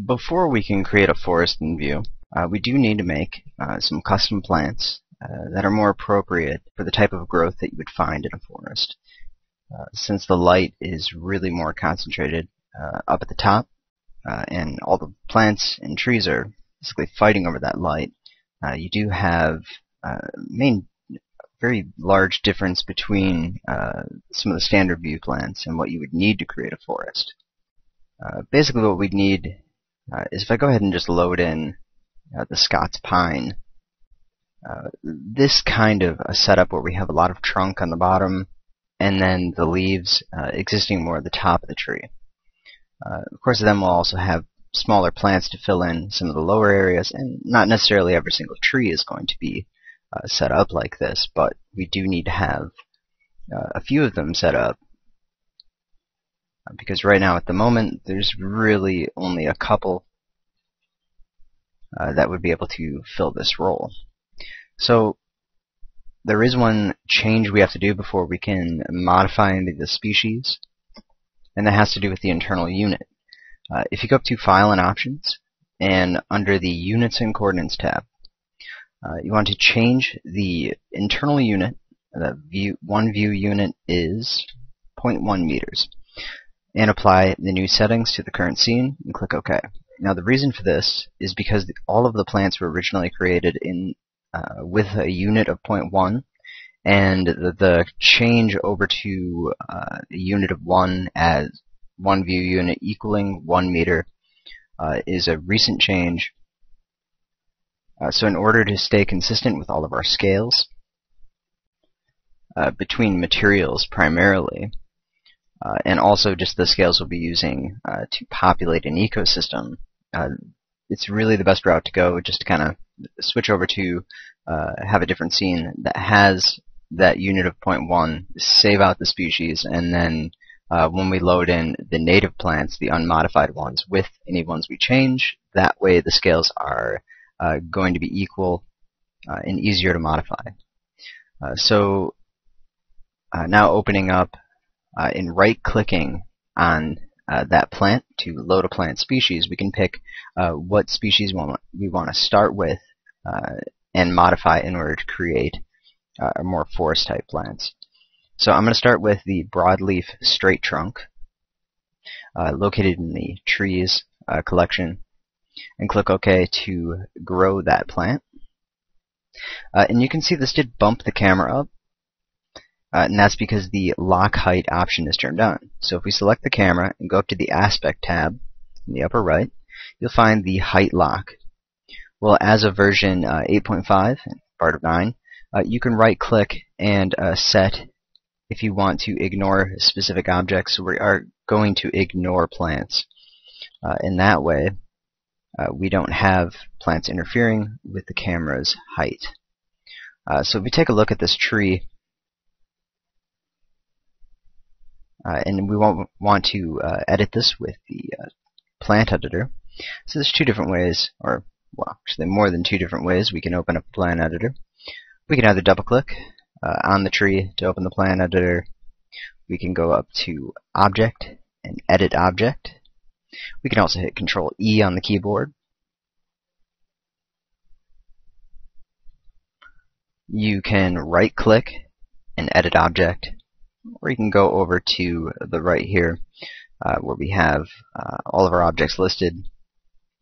Before we can create a forest in Vue, we do need to make some custom plants that are more appropriate for the type of growth that you would find in a forest. Since the light is really more concentrated up at the top, and all the plants and trees are basically fighting over that light, you do have very large difference between some of the standard Vue plants and what you would need to create a forest. Basically what we'd need is if I go ahead and just load in the Scots pine, this kind of a setup where we have a lot of trunk on the bottom and then the leaves existing more at the top of the tree. Of course, then we'll also have smaller plants to fill in some of the lower areas, and not necessarily every single tree is going to be set up like this, but we do need to have a few of them set up, because right now at the moment there's really only a couple that would be able to fill this role. So there is one change we have to do before we can modify any of the species, and that has to do with the internal unit. If you go up to File and Options, and under the Units and Coordinates tab, you want to change the internal unit. The one view unit is 0.1 meters, and apply the new settings to the current scene and click OK. Now the reason for this is because all of the plants were originally created in with a unit of 0.1, and the change over to a unit of 1 as one view unit equaling 1 meter is a recent change. So in order to stay consistent with all of our scales between materials primarily, and also just the scales we'll be using to populate an ecosystem, it's really the best route to go, just to kind of switch over to have a different scene that has that unit of 0.1, save out the species, and then when we load in the native plants, the unmodified ones, with any ones we change, that way the scales are going to be equal and easier to modify. So now opening up and right-clicking on that plant to load a plant species, we can pick what species we want to start with and modify in order to create more forest-type plants. So I'm going to start with the broadleaf straight trunk, located in the trees collection, and click OK to grow that plant. And you can see this did bump the camera up, and that's because the lock height option is turned on. So if we select the camera and go up to the aspect tab in the upper right, you'll find the height lock. Well, as of version 8.5, part of 9, you can right click and set if you want to ignore specific objects. So we are going to ignore plants. In that way, we don't have plants interfering with the camera's height. So if we take a look at this tree, and we want to edit this with the plant editor. So there's two different ways, or well, actually more than two different ways we can open up the plant editor. We can either double click on the tree to open the plant editor. We can go up to Object and Edit Object. We can also hit Control E on the keyboard. You can right click and edit object, or you can go over to the right here where we have all of our objects listed,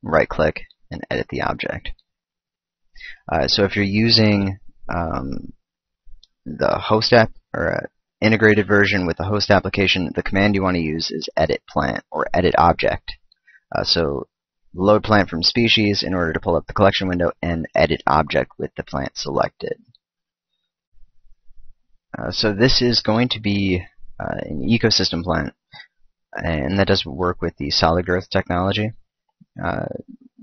right click and edit the object. So if you're using the host app or integrated version with the host application, the command you want to use is edit plant or edit object. So load plant from species in order to pull up the collection window, and edit object with the plant selected. So this is going to be an ecosystem plant, and that does work with the solid growth technology,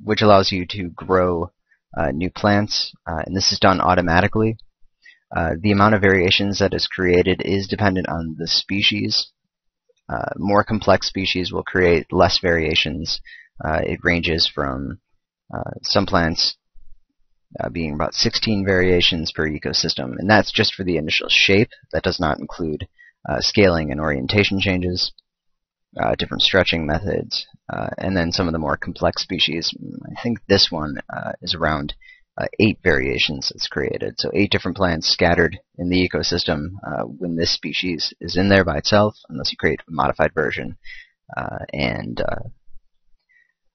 which allows you to grow new plants, and this is done automatically. The amount of variations that is created is dependent on the species. More complex species will create less variations. It ranges from some plants being about 16 variations per ecosystem, and that's just for the initial shape. That does not include scaling and orientation changes. different stretching methods, and then some of the more complex species. I think this one is around 8 variations it's created. So 8 different plants scattered in the ecosystem when this species is in there by itself, unless you create a modified version and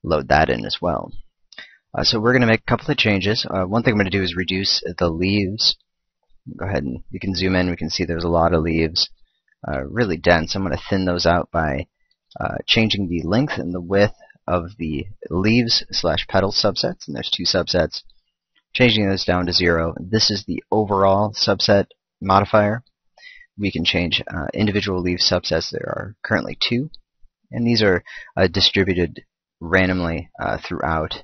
load that in as well. So we're going to make a couple of changes. One thing I'm going to do is reduce the leaves. Go ahead and you can zoom in. We can see there's a lot of leaves, really dense. I'm going to thin those out by changing the length and the width of the leaves/petal subsets, and there's 2 subsets. Changing those down to 0. This is the overall subset modifier. We can change individual leaf subsets. There are currently 2, and these are distributed randomly throughout.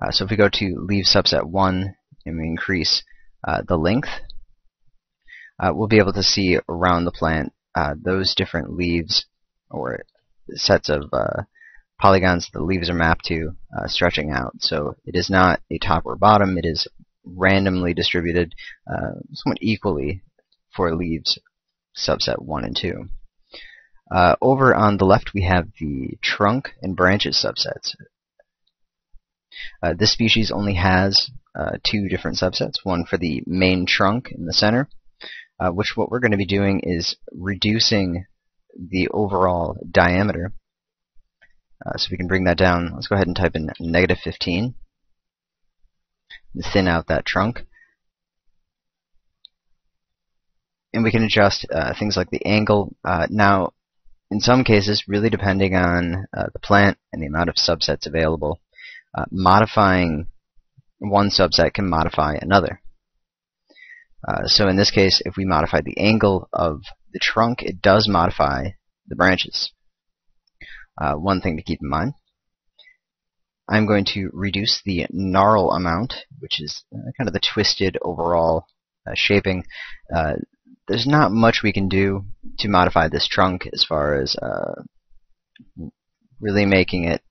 So if we go to leaf subset 1 and we increase the length, we'll be able to see around the plant those different leaves or sets of polygons the leaves are mapped to stretching out. So it is not a top or bottom, it is randomly distributed somewhat equally for leaves subset 1 and 2. Over on the left we have the trunk and branches subsets. This species only has 2 different subsets, one for the main trunk in the center, which what we're going to be doing is reducing the overall diameter. So we can bring that down. Let's go ahead and type in -15 and thin out that trunk. And we can adjust things like the angle. Now, in some cases, really depending on the plant and the amount of subsets available, modifying one subset can modify another. So in this case, if we modify the angle of the trunk, it does modify the branches. One thing to keep in mind, I'm going to reduce the gnarl amount, which is kind of the twisted overall shaping. There's not much we can do to modify this trunk as far as really making it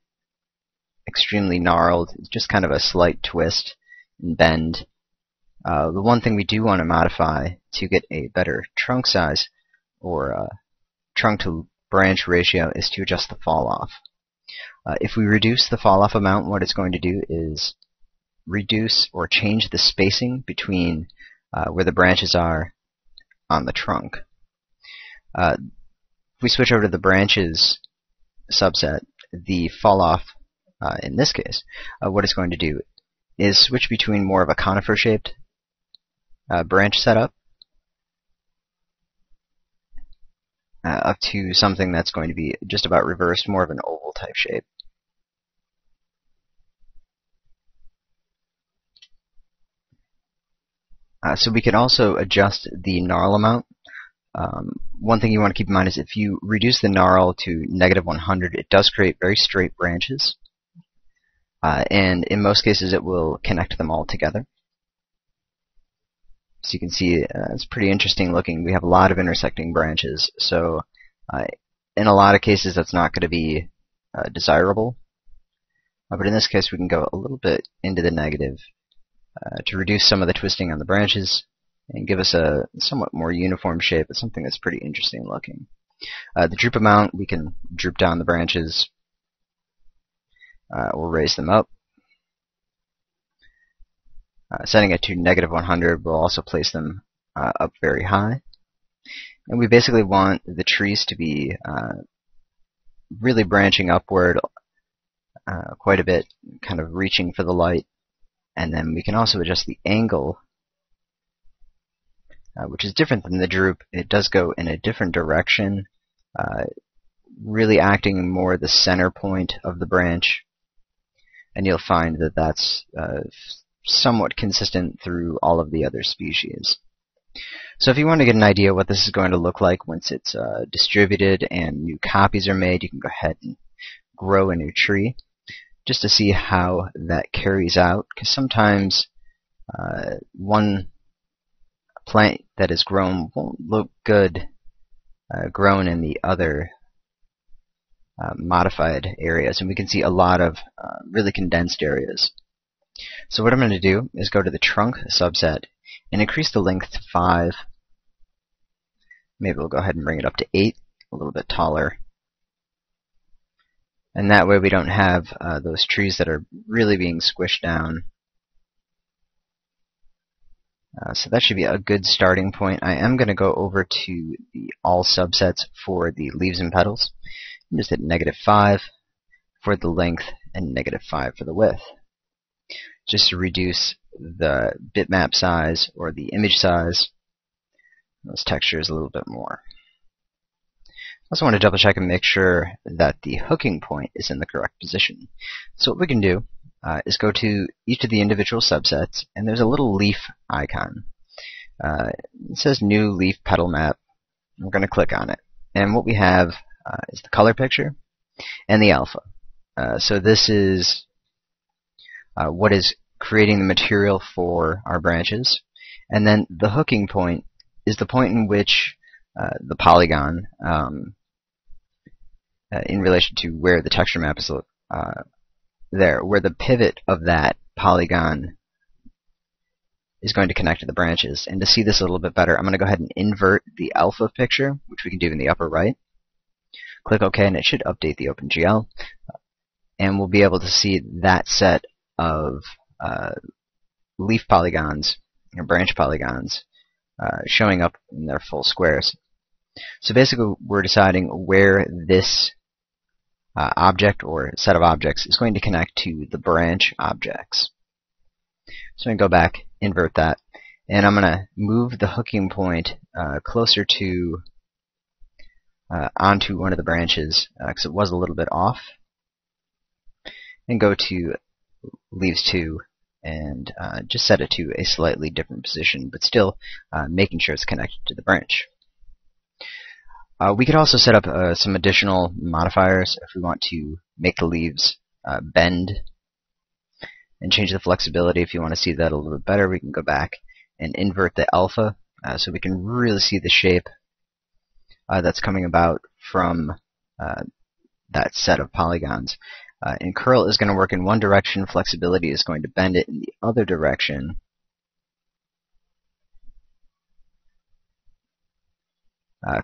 extremely gnarled. It's just kind of a slight twist and bend. The one thing we do want to modify to get a better trunk size or trunk to branch ratio is to adjust the fall off. If we reduce the fall off amount, what it's going to do is reduce or change the spacing between where the branches are on the trunk. If we switch over to the branches subset, the fall off in this case, what it's going to do is switch between more of a conifer shaped branch setup up to something that's going to be just about reversed, more of an oval type shape. So we can also adjust the gnarl amount. One thing you want to keep in mind is if you reduce the gnarl to -100, it does create very straight branches. And in most cases it will connect them all together. So you can see it's pretty interesting looking. We have a lot of intersecting branches, so in a lot of cases that's not going to be desirable. But in this case we can go a little bit into the negative to reduce some of the twisting on the branches and give us a somewhat more uniform shape. It's something that's pretty interesting looking. The droop amount, we can droop down the branches or raise them up. Setting it to -100 will also place them up very high. And we basically want the trees to be really branching upward quite a bit, kind of reaching for the light. And then we can also adjust the angle, which is different than the droop. It does go in a different direction, really acting more the center point of the branch. And you'll find that that's somewhat consistent through all of the other species. So if you want to get an idea what this is going to look like once it's distributed and new copies are made, you can go ahead and grow a new tree just to see how that carries out, because sometimes one plant that is grown won't look good grown in the other modified areas, and we can see a lot of really condensed areas. So what I'm going to do is go to the trunk subset and increase the length to 5. Maybe we'll go ahead and bring it up to 8. a little bit taller. And that way we don't have those trees that are really being squished down. So that should be a good starting point. I am going to go over to the all subsets for the leaves and petals. And just hit -5 for the length and -5 for the width. Just to reduce the bitmap size or the image size, those textures a little bit more. I also want to double check and make sure that the hooking point is in the correct position. So what we can do is go to each of the individual subsets, and there's a little leaf icon. It says new leaf petal map. We're going to click on it. And what we have is the color picture and the alpha. So this is what is creating the material for our branches. And then the hooking point is the point in which the polygon, in relation to where the texture map is there, where the pivot of that polygon is going to connect to the branches. And to see this a little bit better, I'm going to go ahead and invert the alpha picture, which we can do in the upper right. Click OK, and it should update the OpenGL. And we'll be able to see that set of leaf polygons, or branch polygons, showing up in their full squares. So basically, we're deciding where this object or set of objects is going to connect to the branch objects. So I'm going to go back, invert that, and I'm going to move the hooking point closer to onto one of the branches because it was a little bit off, and go to leaves 2 and just set it to a slightly different position, but still making sure it's connected to the branch. We could also set up some additional modifiers if we want to make the leaves bend and change the flexibility. If you want to see that a little bit better, we can go back and invert the alpha so we can really see the shape that's coming about from that set of polygons. And curl is going to work in one direction, flexibility is going to bend it in the other direction.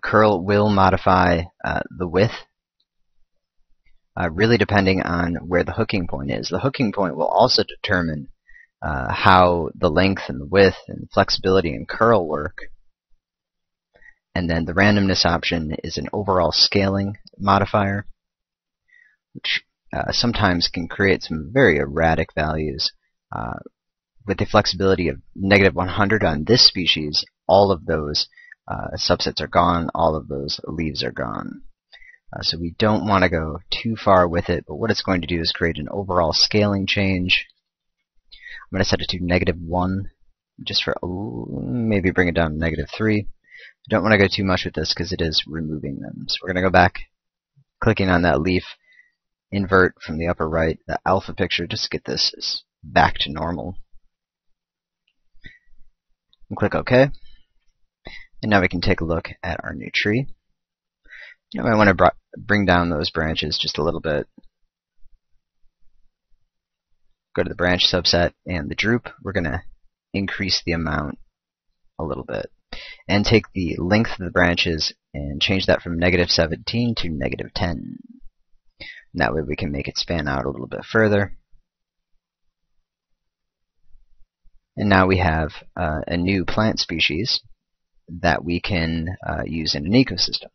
Curl will modify the width, really depending on where the hooking point is. The hooking point will also determine how the length and the width and flexibility and curl work. And then the randomness option is an overall scaling modifier, which sometimes can create some very erratic values. With the flexibility of -100 on this species, all of those subsets are gone, all of those leaves are gone. So we don't want to go too far with it, but what it's going to do is create an overall scaling change. I'm going to set it to -1, just for maybe bring it down to -3. I don't want to go too much with this because it is removing them. So we're going to go back, clicking on that leaf, invert from the upper right the alpha picture, just to get this back to normal. And click OK. And now we can take a look at our new tree. You know, I want to bring down those branches just a little bit. Go to the branch subset and the droop. We're going to increase the amount a little bit. And take the length of the branches and change that from -17 to -10. And that way we can make it span out a little bit further. And now we have a new plant species that we can use in an ecosystem.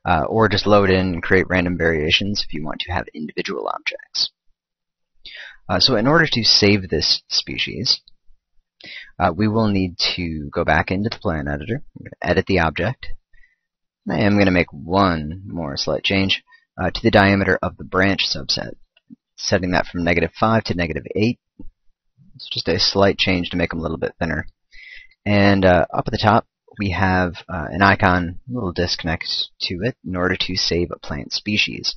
Or just load in and create random variations if you want to have individual objects. So in order to save this species, we will need to go back into the plant editor. I'm going to edit the object. I am going to make one more slight change to the diameter of the branch subset, setting that from -5 to -8. It's just a slight change to make them a little bit thinner. And up at the top, we have an icon, a little disk next to it, in order to save a plant species.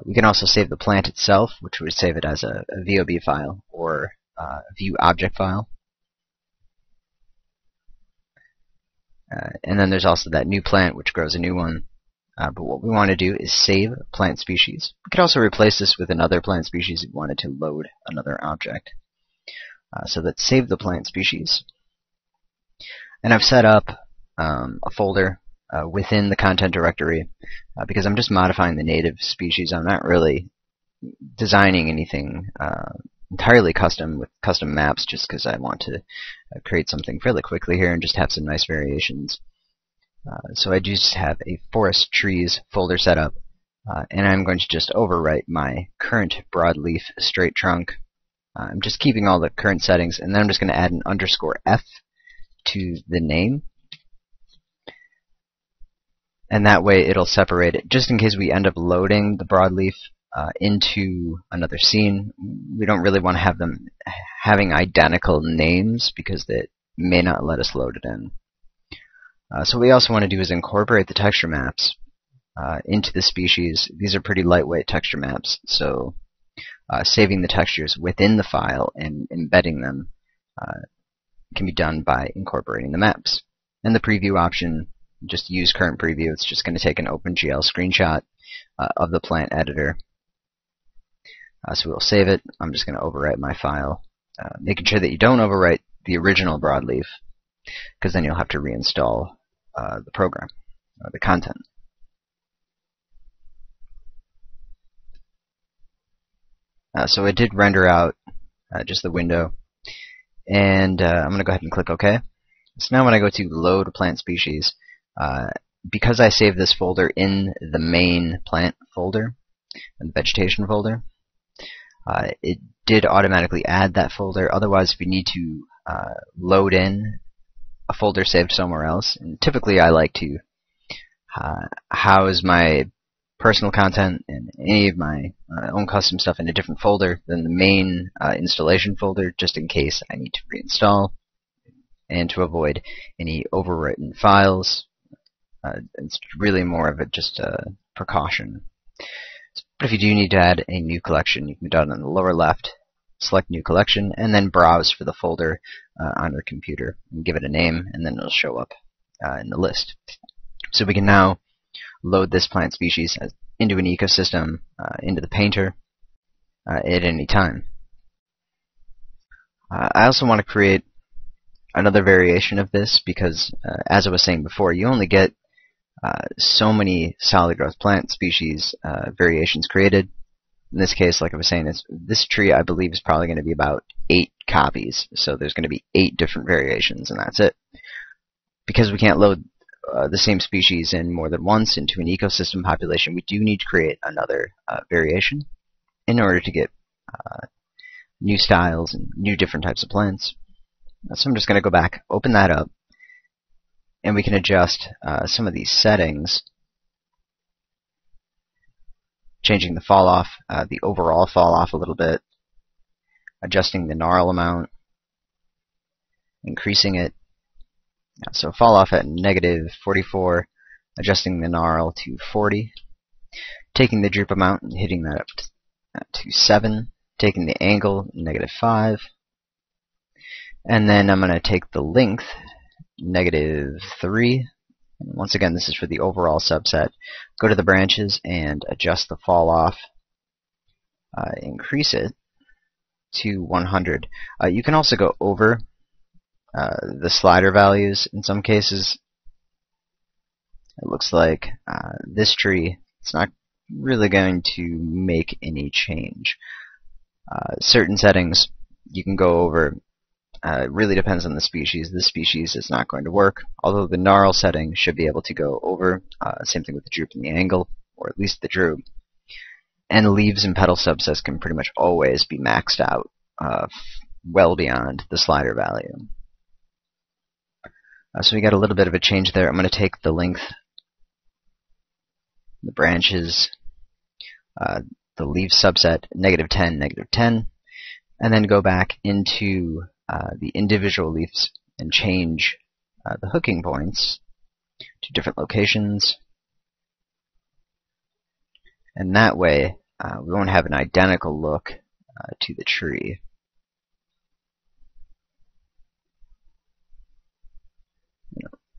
We can also save the plant itself, which would save it as a VOB file or a Vue object file. And then there's also that new plant, which grows a new one. But what we want to do is save plant species. We could also replace this with another plant species if we wanted to load another object. So let's save the plant species. And I've set up a folder within the content directory because I'm just modifying the native species. I'm not really designing anything entirely custom with custom maps just because I want to create something fairly quickly here and just have some nice variations. So I just have a forest trees folder set up, and I'm going to just overwrite my current broadleaf straight trunk. I'm just keeping all the current settings, and then I'm just going to add an _f to the name. And that way it'll separate it, just in case we end up loading the broadleaf into another scene. We don't really want to have them having identical names because that may not let us load it in. So what we also want to do is incorporate the texture maps into the species. These are pretty lightweight texture maps, so saving the textures within the file and embedding them can be done by incorporating the maps. And the preview option, just use current preview. It's just going to take an OpenGL screenshot of the plant editor. So we'll save it. I'm just going to overwrite my file, making sure that you don't overwrite the original broadleaf, because then you'll have to reinstall the program, the content. So it did render out just the window, and I'm going to go ahead and click OK. So now when I go to load a plant species, because I saved this folder in the main plant folder, and the vegetation folder, it did automatically add that folder. Otherwise, if you need to load in a folder saved somewhere else, and typically I like to house my personal content and any of my own custom stuff in a different folder than the main installation folder, just in case I need to reinstall, and to avoid any overwritten files. It's really more of just a precaution. But if you do need to add a new collection, you can do it on the lower left, select new collection, and then browse for the folder on your computer and give it a name, and then it'll show up in the list. So we can now load this plant species into an ecosystem, into the painter at any time. I also want to create another variation of this because, as I was saying before, you only get so many solid growth plant species variations created. In this case, like I was saying, this tree I believe is probably going to be about 8 copies. So there's going to be 8 different variations, and that's it. Because we can't load the same species in more than once into an ecosystem population, we do need to create another variation in order to get new styles and new different types of plants. So I'm just going to go back, open that up, and we can adjust some of these settings, changing the fall off, the overall fall off a little bit, adjusting the gnarl amount, increasing it. So fall off at -44, adjusting the gnarl to 40, taking the droop amount and hitting that up to 7, taking the angle -5, and then I'm going to take the length -3. And once again, this is for the overall subset. Go to the branches and adjust the fall off. Increase it to 100. You can also go over the slider values in some cases. It looks like this tree, it's not really going to make any change. Certain settings you can go over. It really depends on the species. This species is not going to work, although the gnarl setting should be able to go over. Same thing with the droop and the angle, or at least the droop. And leaves and petal subsets can pretty much always be maxed out well beyond the slider value. So we got a little bit of a change there. I'm going to take the length, the branches, the leaf subset, -10, -10, and then go back into the individual leaves and change the hooking points to different locations. And that way, we won't have an identical look to the tree.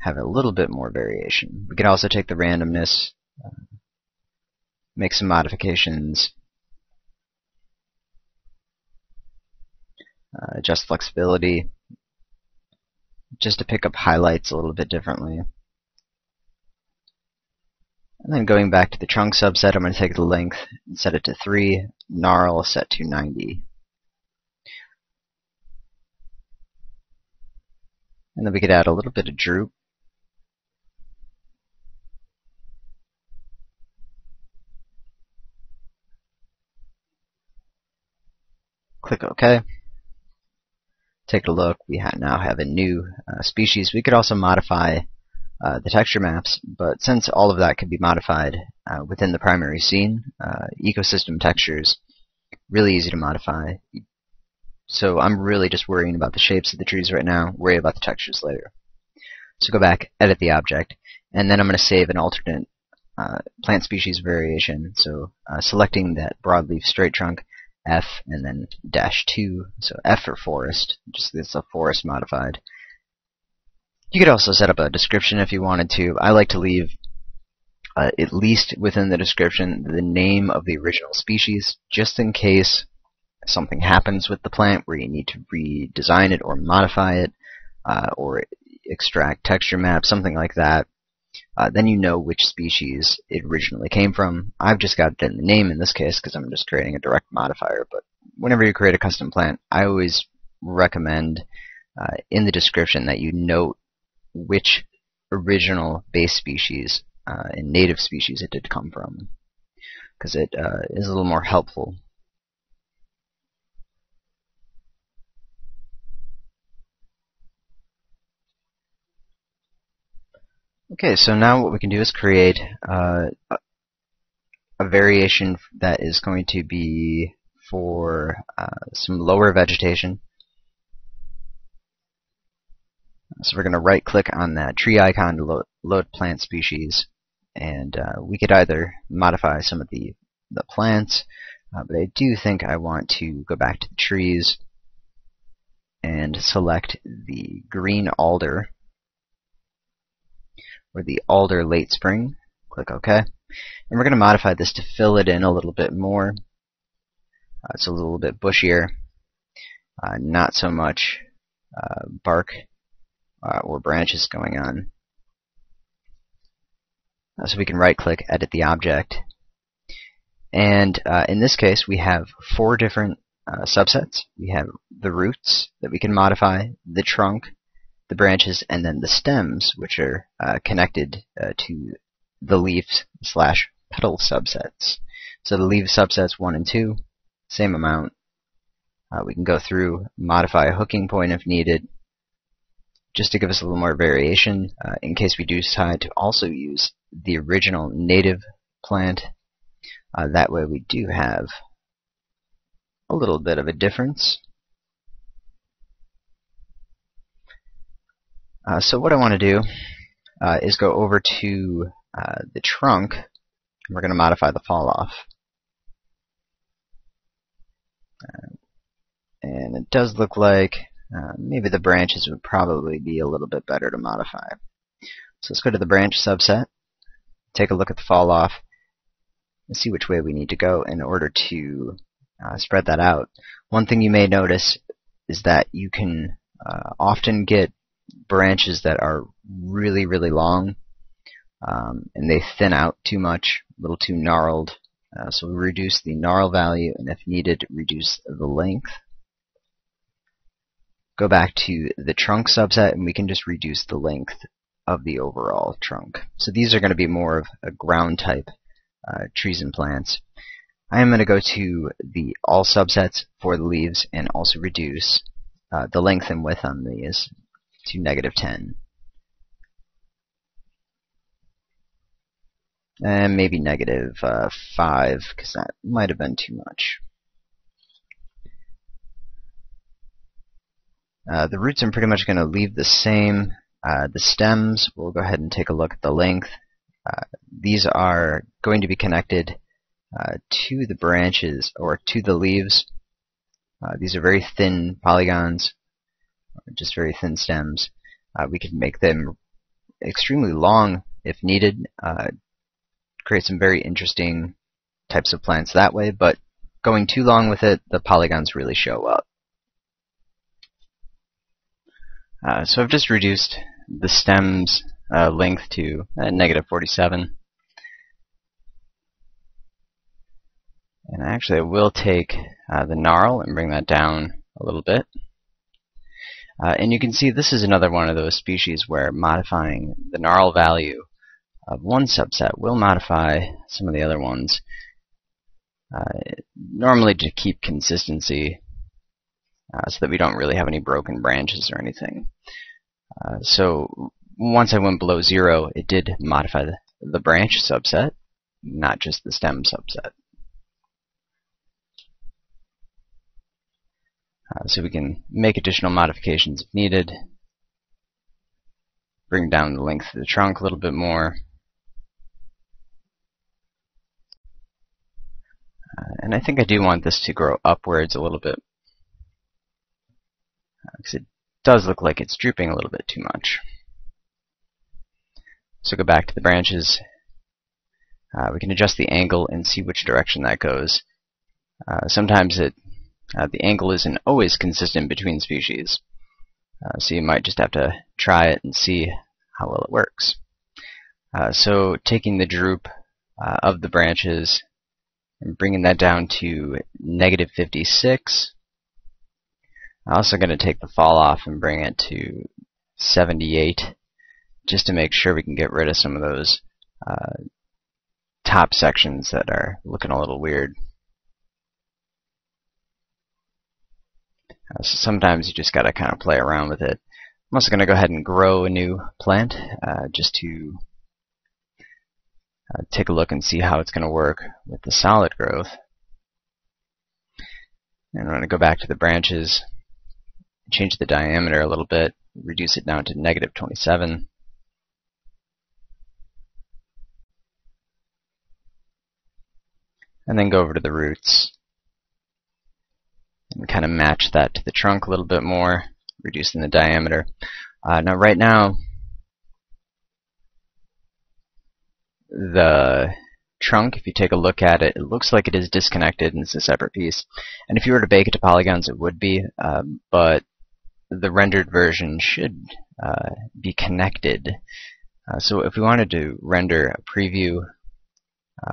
Have a little bit more variation. We could also take the randomness, make some modifications, adjust flexibility, just to pick up highlights a little bit differently. And then going back to the trunk subset, I'm going to take the length and set it to 3, gnarl set to 90. And then we could add a little bit of droop. Click OK. Take a look. We now have a new species. We could also modify the texture maps, but since all of that can be modified within the primary scene, ecosystem textures, really easy to modify. So I'm really just worrying about the shapes of the trees right now, worry about the textures later. So go back, edit the object, and then I'm going to save an alternate plant species variation. So selecting that broadleaf straight trunk, F, and then -2, so F for forest, just it's a forest modified. You could also set up a description if you wanted to. I like to leave, at least within the description, the name of the original species, just in case something happens with the plant where you need to redesign it or modify it, or extract texture maps, something like that. Then you know which species it originally came from. I've just got it in the name in this case because I'm just creating a direct modifier, but whenever you create a custom plant, I always recommend in the description that you note which original base species and native species it did come from, because it is a little more helpful. Okay, so now what we can do is create a variation that is going to be for some lower vegetation. So we're going to right click on that tree icon to load plant species, and we could either modify some of the plants, but I do think I want to go back to the trees and select the green alder, or the alder late spring. Click OK. And we're going to modify this to fill it in a little bit more. It's a little bit bushier, not so much bark or branches going on. So we can right click, edit the object. And in this case we have 4 different subsets. We have the roots that we can modify, the trunk, the branches, and then the stems, which are connected to the leaves/petal subsets. So the leaf subsets 1 and 2, same amount. We can go through, modify a hooking point if needed, just to give us a little more variation in case we do decide to also use the original native plant. That way we do have a little bit of a difference. So what I want to do is go over to the trunk, and we're going to modify the fall off. And it does look like maybe the branches would probably be a little bit better to modify. So let's go to the branch subset, take a look at the fall off, and see which way we need to go in order to spread that out. One thing you may notice is that you can often get branches that are really, really long, and they thin out too much, a little too gnarled. So we reduce the gnarl value, and if needed, reduce the length. Go back to the trunk subset, and we can just reduce the length of the overall trunk. So these are going to be more of a ground type trees and plants. I am going to go to the all subsets for the leaves and also reduce the length and width on these to -10. And maybe -5, because that might have been too much. The roots I'm pretty much going to leave the same. The stems, we'll go ahead and take a look at the length. These are going to be connected to the branches, or to the leaves. These are very thin polygons, just very thin stems. We can make them extremely long if needed, create some very interesting types of plants that way, but going too long with it, the polygons really show up. So I've just reduced the stems length to -47. And actually I will take the gnarl and bring that down a little bit. And you can see this is another one of those species where modifying the gnarl value of one subset will modify some of the other ones, normally to keep consistency so that we don't really have any broken branches or anything. So once I went below 0, it did modify the branch subset, not just the stem subset. So we can make additional modifications if needed, bring down the length of the trunk a little bit more. And I think I do want this to grow upwards a little bit, because it does look like it's drooping a little bit too much. So go back to the branches. We can adjust the angle and see which direction that goes. Sometimes the angle isn't always consistent between species, so you might just have to try it and see how well it works. So taking the droop of the branches and bringing that down to -56. I'm also going to take the fall off and bring it to 78, just to make sure we can get rid of some of those top sections that are looking a little weird. So sometimes you just got to kind of play around with it. I'm also going to go ahead and grow a new plant just to take a look and see how it's going to work with the solid growth. And I'm going to go back to the branches, change the diameter a little bit, reduce it down to -27. And then go over to the roots and kind of match that to the trunk a little bit more, reducing the diameter. Now right now, the trunk, if you take a look at it, it looks like it is disconnected and it's a separate piece. And if you were to bake it to polygons, it would be, but the rendered version should be connected. So if we wanted to render a preview,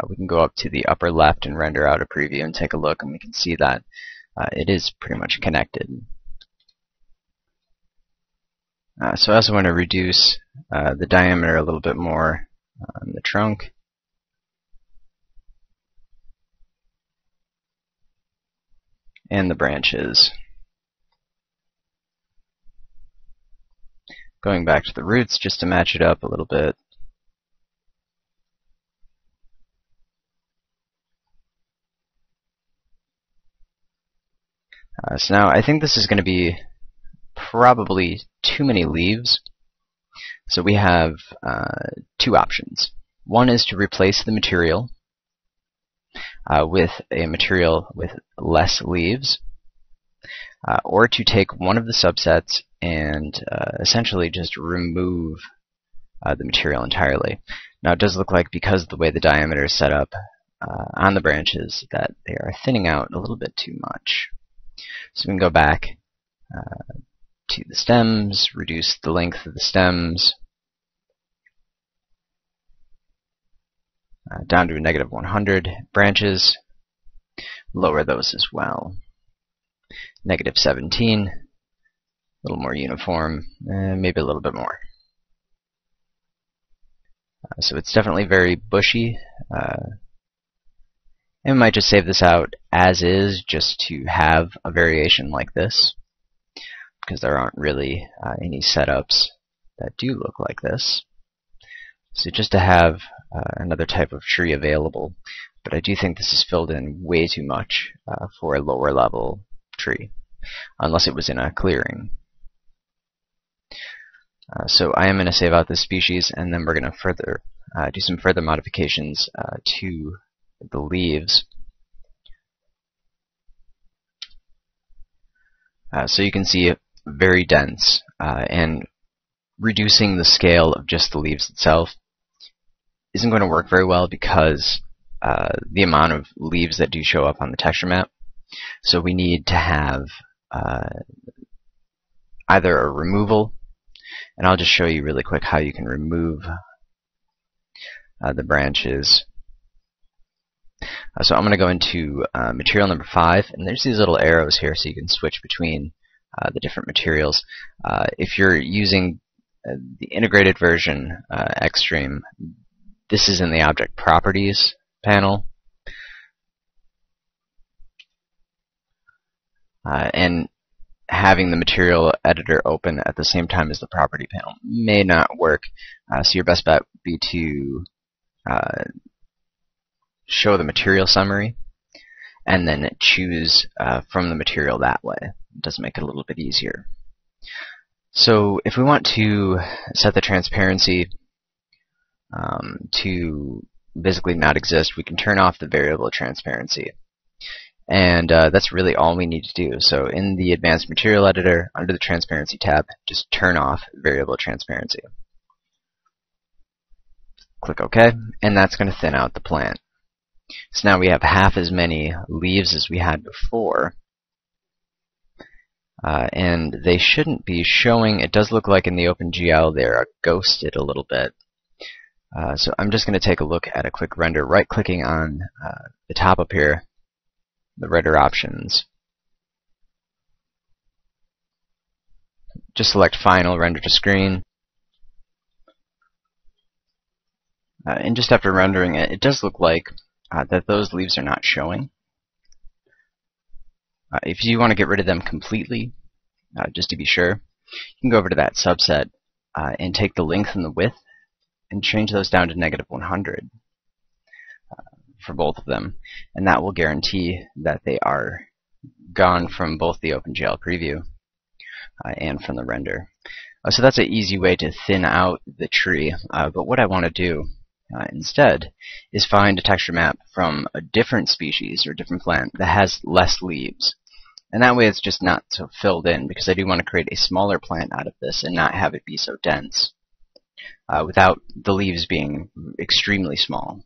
we can go up to the upper left and render out a preview and take a look, and we can see that it is pretty much connected. So I also want to reduce the diameter a little bit more on the trunk. And the branches. Going back to the roots just to match it up a little bit. So now I think this is going to be probably too many leaves. So we have two options. One is to replace the material with a material with less leaves, or to take one of the subsets and essentially just remove the material entirely. Now it does look like, because of the way the diameter is set up on the branches, that they are thinning out a little bit too much. So we can go back to the stems, reduce the length of the stems down to a -100. Branches, lower those as well. -17, a little more uniform, maybe a little bit more. So it's definitely very bushy. And we might just save this out as is, just to have a variation like this, because there aren't really any setups that do look like this. So just to have another type of tree available, but I do think this is filled in way too much for a lower level tree, unless it was in a clearing. So I am going to save out this species, and then we're going to further do some further modifications to the leaves. So you can see very dense, and reducing the scale of just the leaves itself isn't going to work very well, because the amount of leaves that do show up on the texture map. So we need to have either a removal, and I'll just show you really quick how you can remove the branches. So I'm going to go into material number 5, and there's these little arrows here so you can switch between the different materials. If you're using the integrated version, Xstream, this is in the Object Properties panel. And having the material editor open at the same time as the property panel may not work. So your best bet would be to show the material summary and then choose from the material that way. It does make it a little bit easier. So if we want to set the transparency to basically not exist, we can turn off the variable transparency. And that's really all we need to do. So in the Advanced Material Editor, under the Transparency tab, just turn off variable transparency. Click OK, and that's going to thin out the plant. So now we have half as many leaves as we had before. And they shouldn't be showing. It does look like in the OpenGL they're ghosted a little bit. So I'm just going to take a look at a quick render, right-clicking on the top up here, the render options. Just select Final, Render to Screen. And just after rendering it, it does look like that those leaves are not showing. If you want to get rid of them completely, just to be sure, you can go over to that subset and take the length and the width and change those down to -100 for both of them, and that will guarantee that they are gone from both the OpenGL preview and from the render. So that's an easy way to thin out the tree, but what I want to do instead is find a texture map from a different species or different plant that has less leaves. And that way it's just not so filled in, because I do want to create a smaller plant out of this and not have it be so dense without the leaves being extremely small.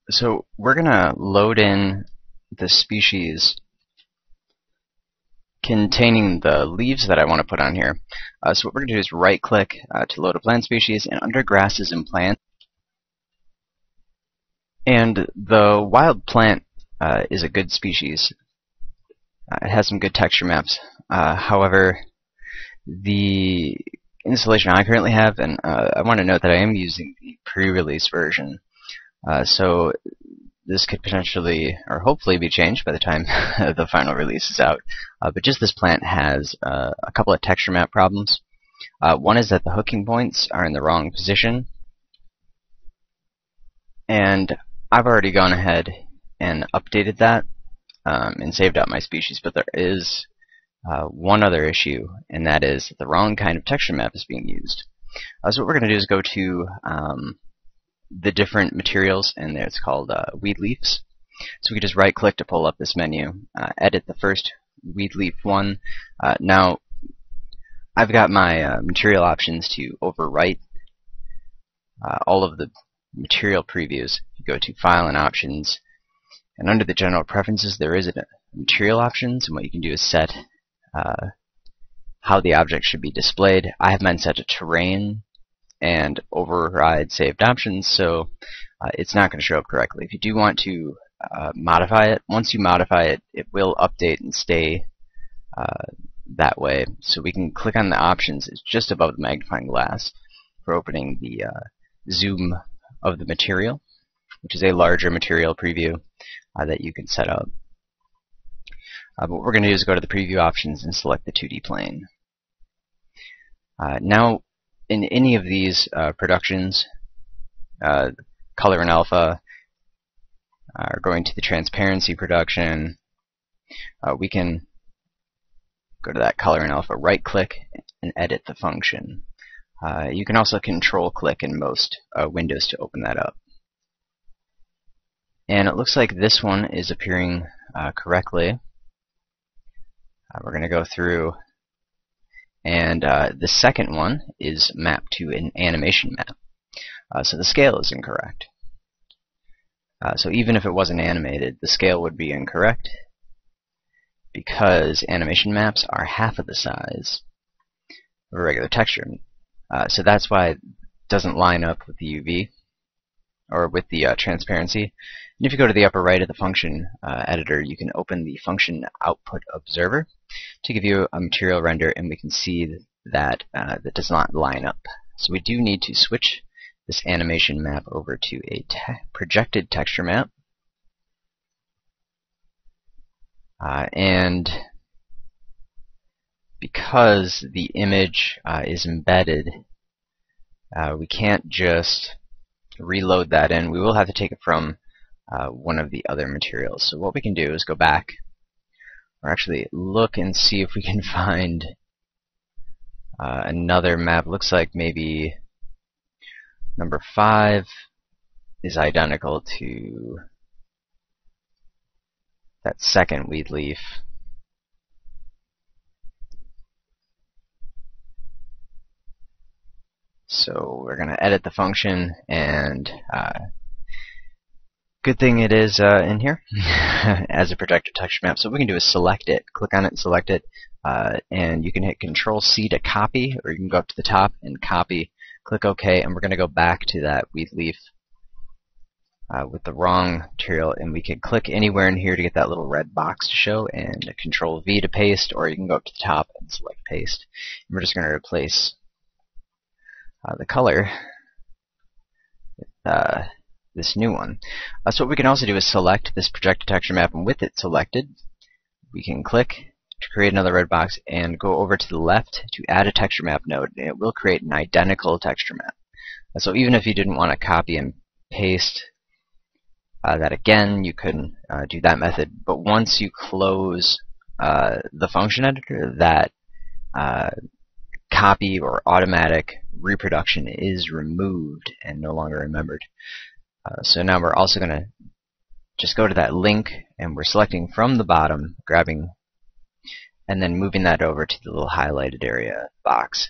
So we're going to load in the species containing the leaves that I want to put on here. So what we're going to do is right-click to load a plant species, and under Grasses and Plants. And the wild plant is a good species. It has some good texture maps. However, the installation I currently have, and I want to note that I am using the pre-release version, so this could potentially, or hopefully, be changed by the time the final release is out. But just this plant has a couple of texture map problems. One is that the hooking points are in the wrong position, and I've already gone ahead and updated that and saved out my species, but there is one other issue, and that is the wrong kind of texture map is being used. So what we're going to do is go to the different materials, and there it's called weed leaves. So we can just right-click to pull up this menu, edit the first weed leaf one. Now, I've got my material options to overwrite all of the material previews. You go to File and Options, and under the General Preferences there is a material options, and what you can do is set how the object should be displayed. I have mine set to terrain and override saved options, so it's not going to show up correctly. If you do want to modify it, once you modify it, it will update and stay that way. So we can click on the options. It's just above the magnifying glass for opening the zoom of the material, which is a larger material preview that you can set up. But what we're going to do is go to the preview options and select the 2D plane. Now, in any of these productions, color and alpha, or going to the transparency production, we can go to that color and alpha, right-click, and edit the function. You can also control-click in most windows to open that up. And it looks like this one is appearing correctly. We're going to go through, and the second one is mapped to an animation map. So the scale is incorrect. So even if it wasn't animated, the scale would be incorrect because animation maps are half of the size of a regular texture. So that's why it doesn't line up with the UV or with the transparency. And if you go to the upper right of the function editor, you can open the function output observer to give you a material render, and we can see that that does not line up. So we do need to switch this animation map over to a projected texture map. And because the image is embedded, we can't just reload that in. We will have to take it from one of the other materials. So what we can do is go back, or actually look and see if we can find another map. Looks like maybe number 5 is identical to that second weed leaf. So we're going to edit the function, and good thing it is in here as a projected texture map. So what we can do is select it, click on it and select it, and you can hit Control-C to copy, or you can go up to the top and copy, click OK, and we're going to go back to that weed leaf with the wrong material, and we can click anywhere in here to get that little red box to show, and Control-V to paste, or you can go up to the top and select paste. And we're just going to replace the color with this new one. So what we can also do is select this projected texture map, and with it selected, we can click to create another red box and go over to the left to add a texture map node, and it will create an identical texture map. So even if you didn't want to copy and paste that again, you can do that method. But once you close the function editor, that copy or automatic reproduction is removed and no longer remembered. So now we're also going to just go to that link, and we're selecting from the bottom, grabbing, and then moving that over to the little highlighted area box.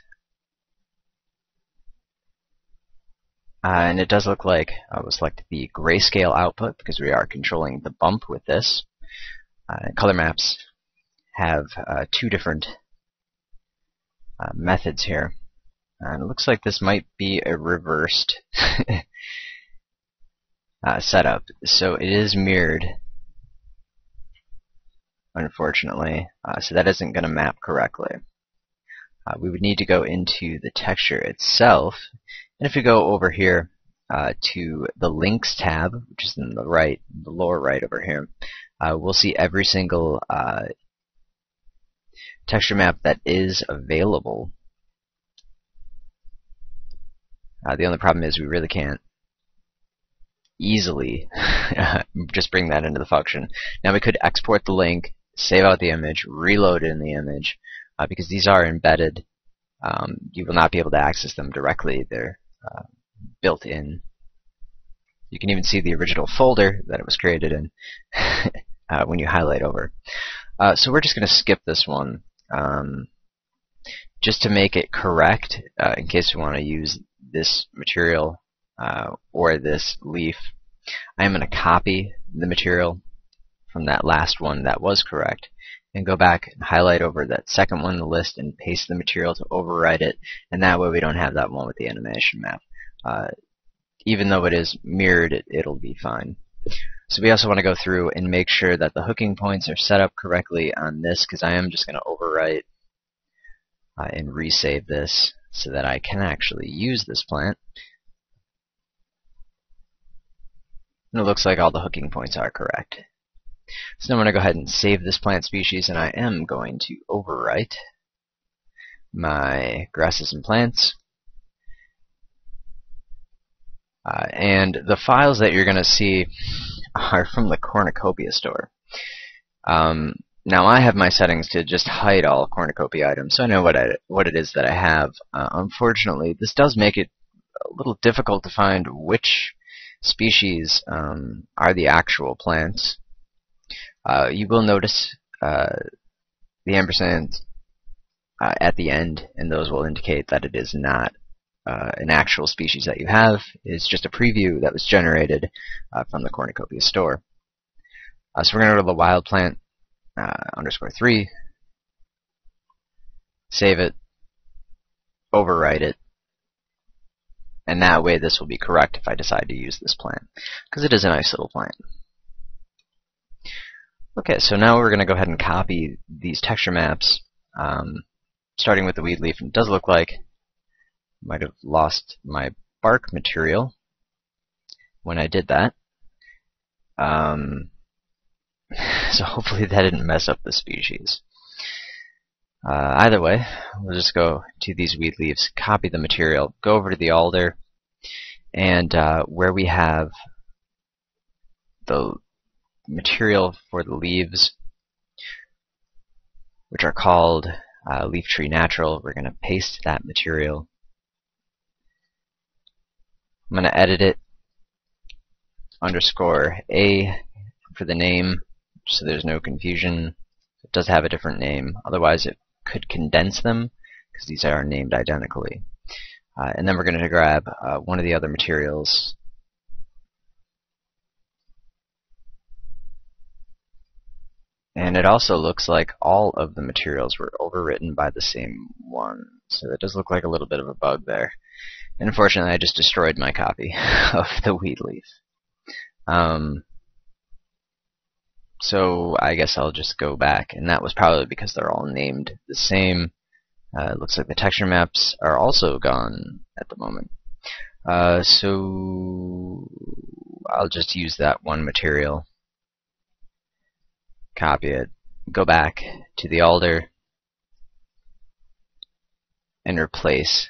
And it does look like we'll select the grayscale output because we are controlling the bump with this. Color maps have 2 different methods here. And it looks like this might be a reversed setup. So it is mirrored, unfortunately. So that isn't going to map correctly. We would need to go into the texture itself. And if we go over here to the links tab, which is in the right, the lower right over here, we'll see every single texture map that is available. The only problem is we really can't easily just bring that into the function. Now we could export the link, save out the image, reload it in the image, because these are embedded. You will not be able to access them directly. They're built in. You can even see the original folder that it was created in when you highlight over. So we're just going to skip this one just to make it correct in case we want to use this material or this leaf. I'm going to copy the material from that last one that was correct and go back and highlight over that second one in the list and paste the material to override it, and that way we don't have that one with the animation map. Even though it is mirrored, it'll be fine. So we also want to go through and make sure that the hooking points are set up correctly on this, because I am just going to overwrite and resave this so that I can actually use this plant. And it looks like all the hooking points are correct. So now I'm going to go ahead and save this plant species, and I am going to overwrite my grasses and plants. And the files that you're going to see are from the cornucopia store. Now I have my settings to just hide all cornucopia items, so I know what it is that I have. Unfortunately, this does make it a little difficult to find which species are the actual plants. You will notice the ampersand at the end, and those will indicate that it is not an actual species that you have. It's just a preview that was generated from the cornucopia store. So we're going to go to the wild plant _3, save it, overwrite it, And that way this will be correct if I decide to use this plant, because it is a nice little plant. Okay, so now we're going to go ahead and copy these texture maps, starting with the weed leaf. And it does look like I might have lost my bark material when I did that. So hopefully that didn't mess up the species. Either way, we'll just go to these weed leaves, copy the material, go over to the alder, and where we have the material for the leaves, which are called leaf tree natural, we're going to paste that material. I'm going to edit it, _A for the name, so there's no confusion. It does have a different name, otherwise it could condense them, because these are named identically. And then we're going to grab one of the other materials, and it also looks like all of the materials were overwritten by the same one, so that does look like a little bit of a bug there. And unfortunately I just destroyed my copy of the weed leaf. So I guess I'll just go back, and that was probably because they're all named the same. It looks like the texture maps are also gone at the moment. So I'll just use that one material, copy it, go back to the alder, and replace,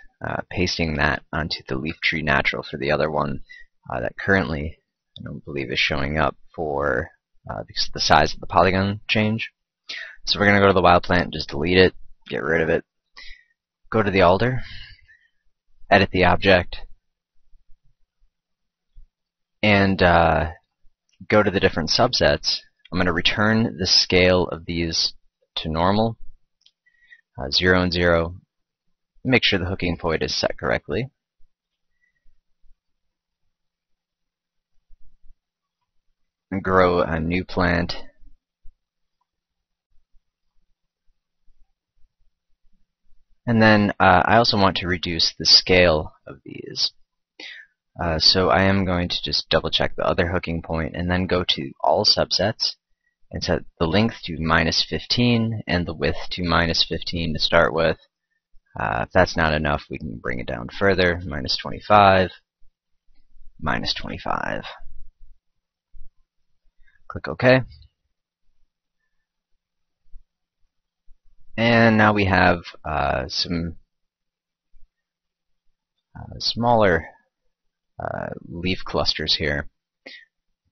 pasting that onto the leaf tree natural for the other one that currently I don't believe is showing up for because of the size of the Polygon change. So we're going to go to the wild plant, just delete it, get rid of it, go to the alder, edit the object, and go to the different subsets. I'm going to return the scale of these to normal, 0 and 0. Make sure the hooking point is set correctly. And grow a new plant. And then I also want to reduce the scale of these. So I am going to just double check the other hooking point and then go to all subsets and set the length to -15 and the width to -15 to start with. If that's not enough, we can bring it down further, -25, -25. Click OK. And now we have some smaller leaf clusters here.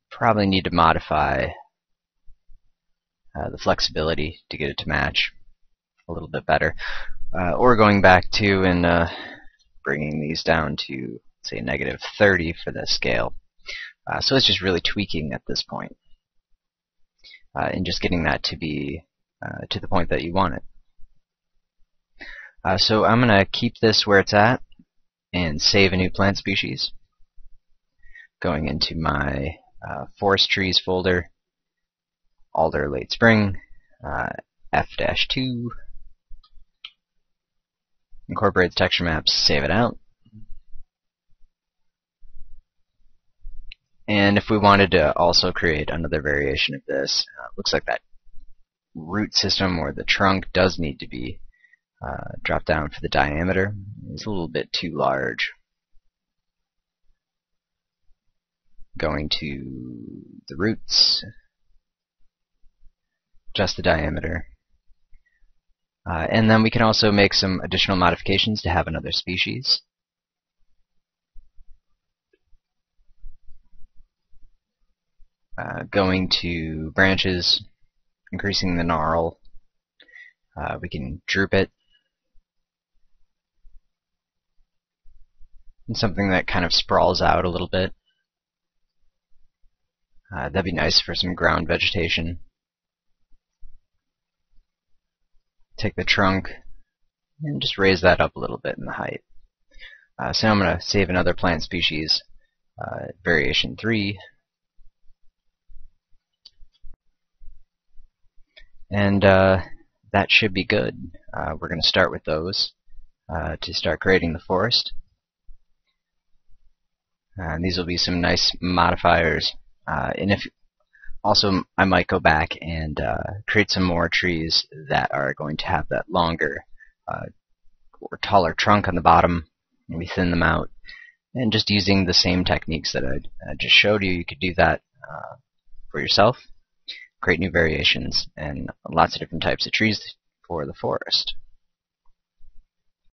Probably need to modify the flexibility to get it to match a little bit better. Or going back to and bringing these down to, say, -30 for the scale. So it's just really tweaking at this point. And just getting that to be to the point that you want it. So I'm going to keep this where it's at and save a new plant species. Going into my forest trees folder, alder late spring, F-2, incorporates texture maps, save it out. And if we wanted to also create another variation of this, looks like that root system or the trunk does need to be dropped down for the diameter. It's a little bit too large. Going to the roots, adjust the diameter. And then we can also make some additional modifications to have another species. Going to branches, increasing the gnarl. We can droop it. And something that kind of sprawls out a little bit. That'd be nice for some ground vegetation. Take the trunk and just raise that up a little bit in the height. So now I'm going to save another plant species, variation 3. And that should be good. We're going to start with those to start creating the forest. And these will be some nice modifiers. And if also, I might go back and create some more trees that are going to have that longer or taller trunk on the bottom. Maybe thin them out. And just using the same techniques that I just showed you, you could do that for yourself. Create new variations and lots of different types of trees for the forest.